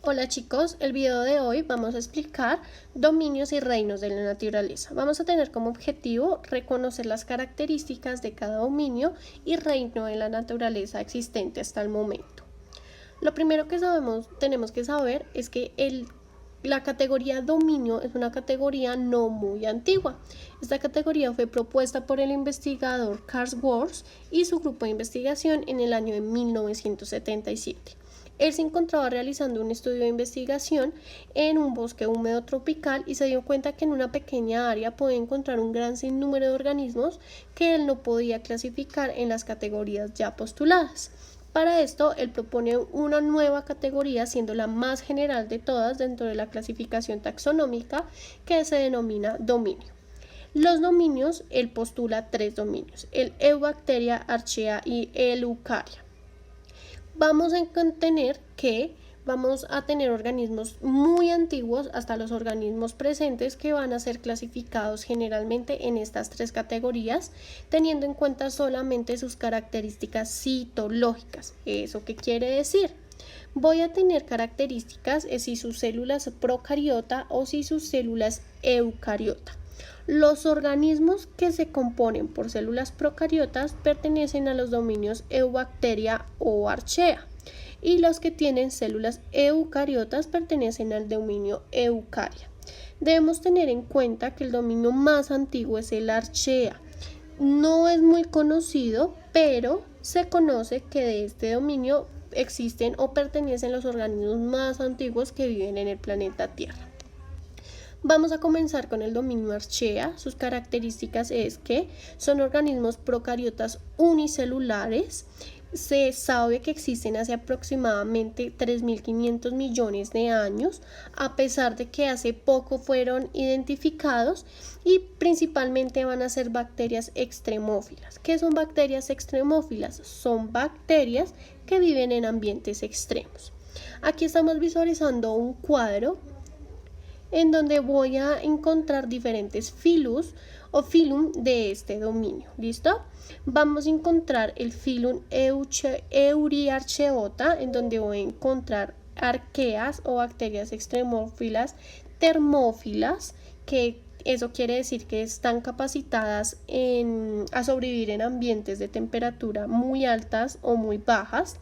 Hola chicos, el video de hoy vamos a explicar dominios y reinos de la naturaleza. Vamos a tener como objetivo reconocer las características de cada dominio y reino de la naturaleza existente hasta el momento. Lo primero que tenemos que saber es que la categoría dominio es una categoría no muy antigua. Esta categoría fue propuesta por el investigador Carl Worth y su grupo de investigación en el año de 1977. Él se encontraba realizando un estudio de investigación en un bosque húmedo tropical y se dio cuenta que en una pequeña área podía encontrar un gran sinnúmero de organismos que él no podía clasificar en las categorías ya postuladas. Para esto, él propone una nueva categoría, siendo la más general de todas dentro de la clasificación taxonómica, que se denomina dominio. Los dominios, él postula tres dominios: el Eubacteria, Archaea y el Eukarya. Vamos a tener organismos muy antiguos hasta los organismos presentes que van a ser clasificados generalmente en estas tres categorías, teniendo en cuenta solamente sus características citológicas. ¿Eso qué quiere decir? Voy a tener características si sus células procariota o si sus células eucariota. Los organismos que se componen por células procariotas pertenecen a los dominios Eubacteria o Archaea, y los que tienen células eucariotas pertenecen al dominio Eukarya. Debemos tener en cuenta que el dominio más antiguo es el Archaea. No es muy conocido, pero se conoce que de este dominio existen o pertenecen los organismos más antiguos que viven en el planeta Tierra. Vamos a comenzar con el dominio Archaea. Sus características es que son organismos procariotas unicelulares. Se sabe que existen hace aproximadamente 3.500 millones de años, a pesar de que hace poco fueron identificados, y principalmente van a ser bacterias extremófilas. ¿Qué son bacterias extremófilas? Son bacterias que viven en ambientes extremos. Aquí estamos visualizando un cuadro en donde voy a encontrar diferentes filus o filum de este dominio. ¿Listo? Vamos a encontrar el filum Euriarchaeota, en donde voy a encontrar arqueas o bacterias extremófilas termófilas, que eso quiere decir que están capacitadas a sobrevivir en ambientes de temperatura muy altas o muy bajas.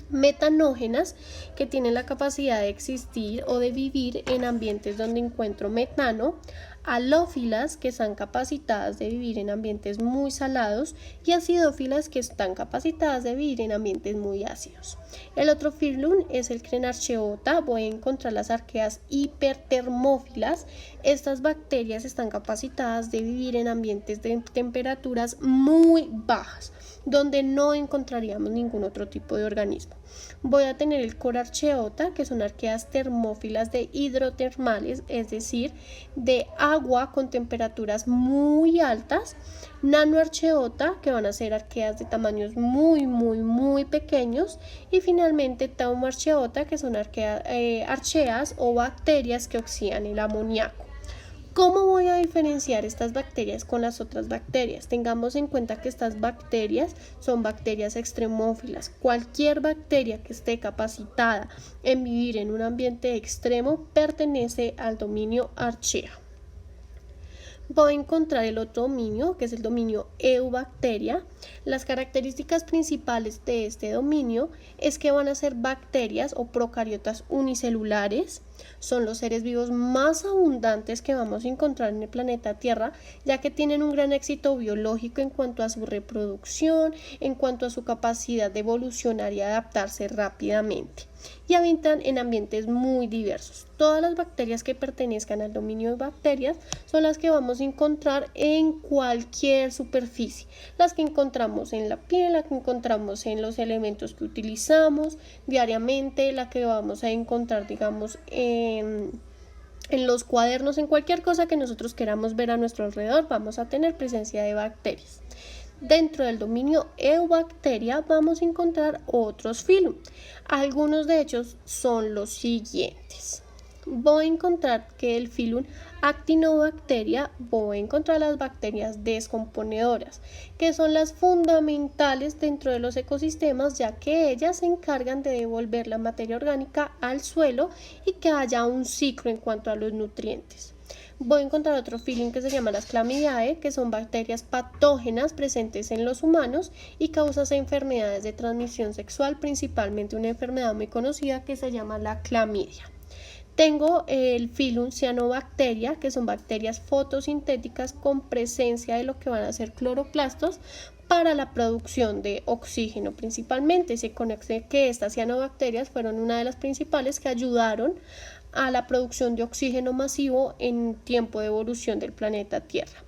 Metanógenas, que tienen la capacidad de existir o de vivir en ambientes donde encuentro metano. Halófilas, que están capacitadas de vivir en ambientes muy salados, y acidófilas, que están capacitadas de vivir en ambientes muy ácidos. El otro filum es el Crenarchaeota. Voy a encontrar las arqueas hipertermófilas. Estas bacterias están capacitadas de vivir en ambientes de temperaturas muy bajas, donde no encontraríamos ningún otro tipo de organismo. Voy a tener el Corarchaeota, que son arqueas termófilas de hidrotermales, es decir, de agua con temperaturas muy altas. Nanoarchaeota, que van a ser arqueas de tamaños muy pequeños. Y finalmente Taumarchaeota, que son archeas o bacterias que oxidan el amoníaco. ¿Cómo voy a diferenciar estas bacterias con las otras bacterias? Tengamos en cuenta que estas bacterias son bacterias extremófilas. Cualquier bacteria que esté capacitada en vivir en un ambiente extremo pertenece al dominio Archaea. Voy a encontrar el otro dominio, que es el dominio Eubacteria. Las características principales de este dominio es que van a ser bacterias o procariotas unicelulares. Son los seres vivos más abundantes que vamos a encontrar en el planeta Tierra, ya que tienen un gran éxito biológico en cuanto a su reproducción, en cuanto a su capacidad de evolucionar y adaptarse rápidamente, y habitan en ambientes muy diversos. Todas las bacterias que pertenezcan al dominio de bacterias son las que vamos a encontrar en cualquier superficie, las que encontramos en la piel, las que encontramos en los elementos que utilizamos diariamente, la que vamos a encontrar, digamos, en los cuadernos, en cualquier cosa que nosotros queramos ver a nuestro alrededor, vamos a tener presencia de bacterias. Dentro del dominio Eubacteria vamos a encontrar otros filum. Algunos de ellos son los siguientes. voy a encontrar que el filum Actinobacteria, voy a encontrar las bacterias descomponedoras, que son las fundamentales dentro de los ecosistemas, ya que ellas se encargan de devolver la materia orgánica al suelo y que haya un ciclo en cuanto a los nutrientes. Voy a encontrar otro filum que se llama las Clamidiae, que son bacterias patógenas presentes en los humanos y causan enfermedades de transmisión sexual, principalmente una enfermedad muy conocida que se llama la clamidia. Tengo el filum Cyanobacteria, que son bacterias fotosintéticas con presencia de lo que van a ser cloroplastos para la producción de oxígeno principalmente. Se conoce que estas cianobacterias fueron una de las principales que ayudaron a la producción de oxígeno masivo en tiempo de evolución del planeta Tierra.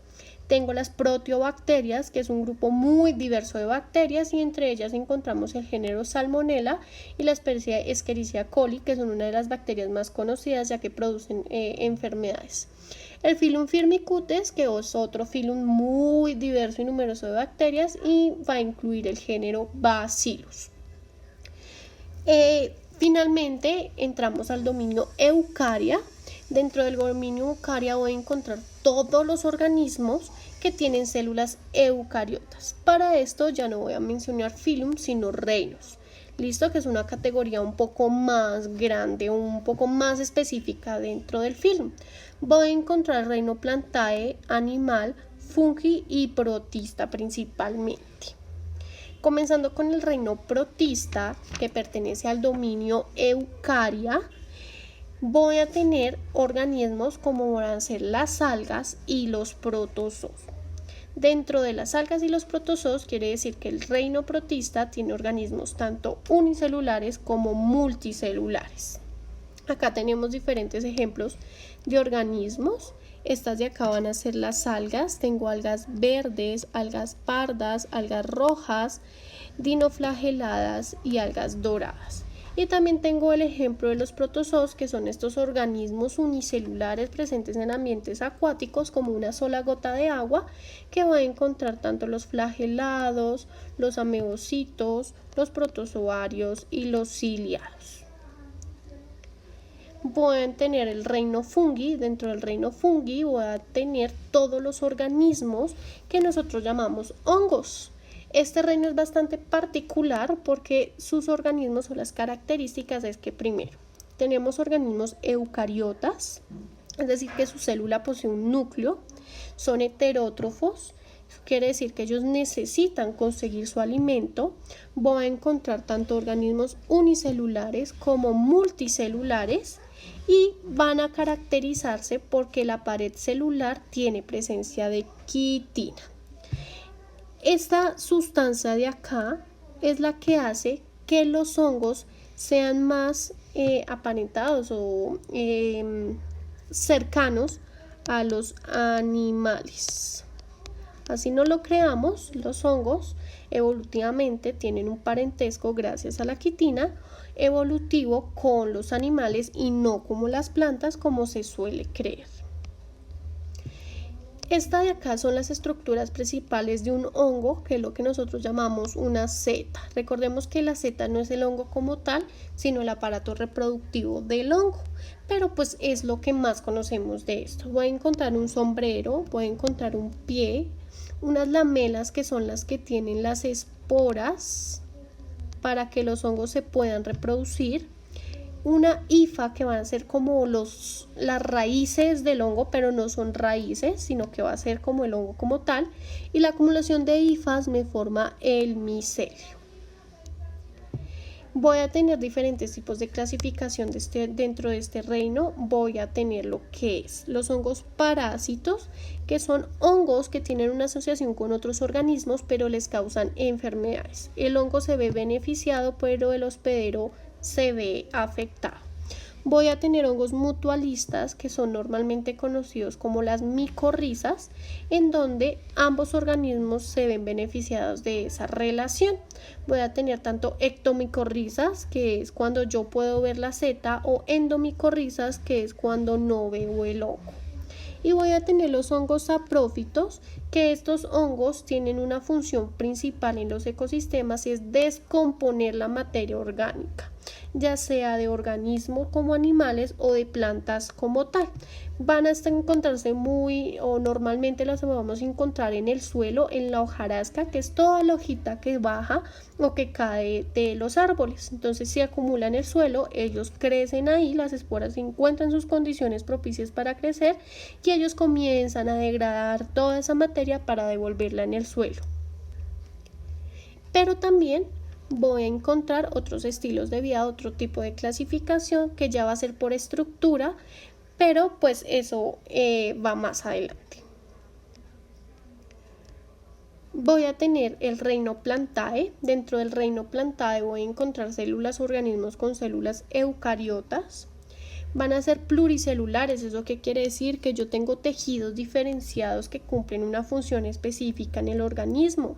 Tengo las proteobacterias, que es un grupo muy diverso de bacterias, y entre ellas encontramos el género Salmonella y la especie Escherichia coli, que son una de las bacterias más conocidas ya que producen enfermedades. El filum Firmicutes, que es otro filum muy diverso y numeroso de bacterias, y va a incluir el género Bacillus. Finalmente entramos al dominio Eukarya. Dentro del dominio Eukarya voy a encontrar todos los organismos que tienen células eucariotas. Para esto ya no voy a mencionar filum, sino reinos. Listo, que es una categoría un poco más grande, un poco más específica dentro del filum. Voy a encontrar el reino Plantae, animal, fungi y protista principalmente. Comenzando con el reino protista, que pertenece al dominio Eukarya, voy a tener organismos como van a ser las algas y los protozoos. Dentro de las algas y los protozoos quiere decir que el reino protista tiene organismos tanto unicelulares como multicelulares. Acá tenemos diferentes ejemplos de organismos. Estas de acá van a ser las algas. Tengo algas verdes, algas pardas, algas rojas, dinoflageladas y algas doradas. Y también tengo el ejemplo de los protozoos, que son estos organismos unicelulares presentes en ambientes acuáticos como una sola gota de agua, que va a encontrar tanto los flagelados, los amebocitos, los protozoarios y los ciliados. Voy a tener el reino fungi. Dentro del reino fungi voy a tener todos los organismos que nosotros llamamos hongos. Este reino es bastante particular porque sus organismos o las características es que primero tenemos organismos eucariotas, es decir que su célula posee un núcleo, son heterótrofos, quiere decir que ellos necesitan conseguir su alimento. Voy a encontrar tanto organismos unicelulares como multicelulares y van a caracterizarse porque la pared celular tiene presencia de quitina. Esta sustancia de acá es la que hace que los hongos sean más aparentados o cercanos a los animales. Así no lo creamos, los hongos evolutivamente tienen un parentesco gracias a la quitina evolutivo con los animales y no como las plantas como se suele creer. Esta de acá son las estructuras principales de un hongo, que es lo que nosotros llamamos una seta. Recordemos que la seta no es el hongo como tal, sino el aparato reproductivo del hongo, pero pues es lo que más conocemos de esto. Voy a encontrar un sombrero, voy a encontrar un pie, unas lamelas que son las que tienen las esporas para que los hongos se puedan reproducir, una hifa que van a ser como las raíces del hongo, pero no son raíces, sino que va a ser como el hongo como tal, y la acumulación de hifas me forma el micelio. Voy a tener diferentes tipos de clasificación dentro de este reino. Voy a tener lo que es los hongos parásitos, que son hongos que tienen una asociación con otros organismos, pero les causan enfermedades. El hongo se ve beneficiado, pero el hospedero se ve afectado. Voy a tener hongos mutualistas, que son normalmente conocidos como las micorrizas, en donde ambos organismos se ven beneficiados de esa relación. Voy a tener tanto ectomicorrizas, que es cuando yo puedo ver la seta, o endomicorrizas, que es cuando no veo el hongo. Y voy a tener los hongos saprófitos, que estos hongos tienen una función principal en los ecosistemas y es descomponer la materia orgánica. ya sea de organismos como animales o de plantas como tal. Van a encontrarse o normalmente las vamos a encontrar en el suelo, en la hojarasca, que es toda la hojita que baja o que cae de los árboles. Entonces se acumula en el suelo, ellos crecen ahí, las esporas encuentran sus condiciones propicias para crecer y ellos comienzan a degradar toda esa materia para devolverla en el suelo. Pero también voy a encontrar otros estilos de vida, otro tipo de clasificación que ya va a ser por estructura, pero pues eso va más adelante. Voy a tener el reino Plantae. Dentro del reino Plantae voy a encontrar células, organismos con células eucariotas. Van a ser pluricelulares, ¿eso qué quiere decir? Que yo tengo tejidos diferenciados que cumplen una función específica en el organismo.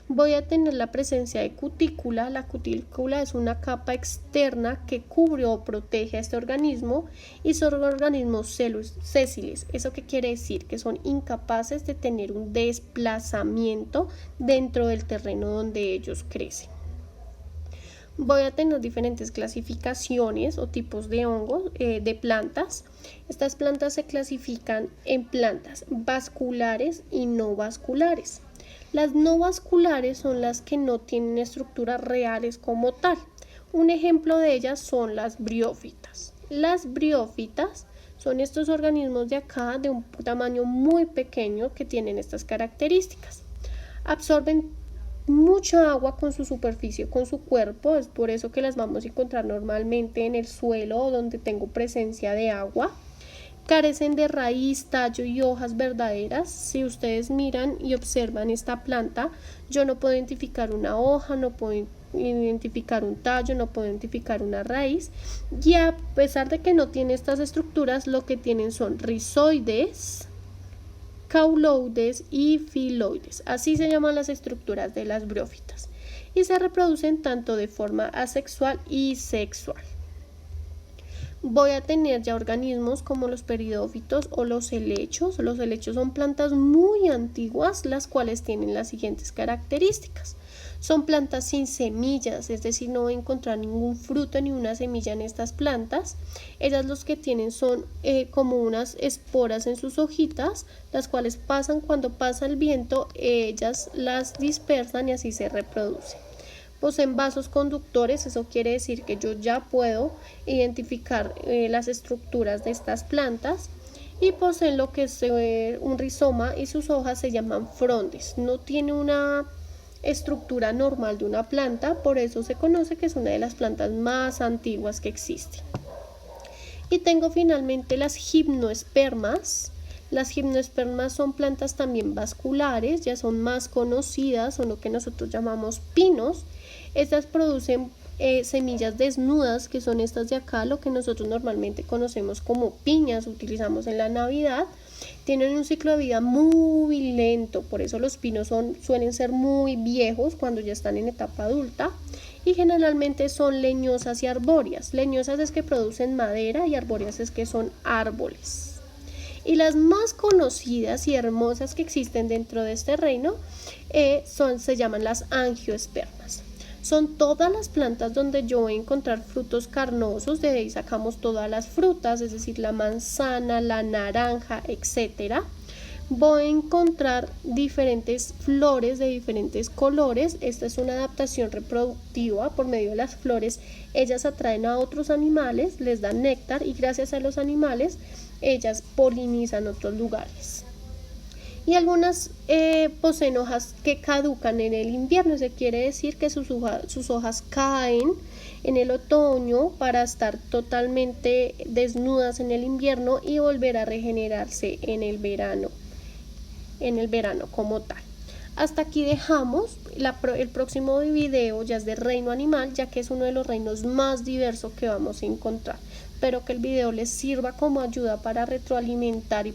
Voy a tener la presencia de cutícula. La cutícula es una capa externa que cubre o protege a este organismo y son organismos sésiles. ¿Eso qué quiere decir? Que son incapaces de tener un desplazamiento dentro del terreno donde ellos crecen. Voy a tener diferentes clasificaciones o tipos de hongos, de plantas. Estas plantas se clasifican en plantas vasculares y no vasculares. Las no vasculares son las que no tienen estructuras reales como tal. Un ejemplo de ellas son las briófitas. Las briófitas son estos organismos de acá de un tamaño muy pequeño que tienen estas características. Absorben mucha agua con su superficie, con su cuerpo, es por eso que las vamos a encontrar normalmente en el suelo donde tengo presencia de agua. Carecen de raíz, tallo y hojas verdaderas. Si ustedes miran y observan esta planta, yo no puedo identificar una hoja, no puedo identificar un tallo, no puedo identificar una raíz, y a pesar de que no tiene estas estructuras, lo que tienen son rizoides, cauloides y filoides. Así se llaman las estructuras de las briófitas y se reproducen tanto de forma asexual y sexual. Voy a tener ya organismos como los peridófitos o los helechos. Los helechos son plantas muy antiguas, las cuales tienen las siguientes características. Son plantas sin semillas, es decir, no voy a encontrar ningún fruto ni una semilla en estas plantas. Ellas los que tienen son como unas esporas en sus hojitas, las cuales cuando pasa el viento, ellas las dispersan y así se reproducen. Poseen vasos conductores, eso quiere decir que yo ya puedo identificar las estructuras de estas plantas, y poseen lo que es un rizoma y sus hojas se llaman frondes. No tiene una estructura normal de una planta, por eso se conoce que es una de las plantas más antiguas que existen. Y tengo finalmente las gimnospermas. Las gimnospermas son plantas también vasculares, ya son más conocidas, son lo que nosotros llamamos pinos. Estas producen semillas desnudas, que son estas de acá, lo que nosotros normalmente conocemos como piñas, utilizamos en la Navidad. Tienen un ciclo de vida muy lento, por eso los pinos suelen ser muy viejos cuando ya están en etapa adulta, y generalmente son leñosas y arbóreas. Leñosas es que producen madera y arbóreas es que son árboles. Y las más conocidas y hermosas que existen dentro de este reino se llaman las angiospermas. Son todas las plantas donde yo voy a encontrar frutos carnosos, de ahí sacamos todas las frutas, es decir, la manzana, la naranja, etc. Voy a encontrar diferentes flores de diferentes colores. Esta es una adaptación reproductiva. Por medio de las flores, ellas atraen a otros animales, les dan néctar y gracias a los animales, ellas polinizan otros lugares. Y algunas poseen hojas que caducan en el invierno, eso quiere decir que sus hojas caen en el otoño para estar totalmente desnudas en el invierno y volver a regenerarse en el verano como tal. Hasta aquí dejamos. El próximo video ya es de reino animal, ya que es uno de los reinos más diversos que vamos a encontrar. Espero que el video les sirva como ayuda para retroalimentar y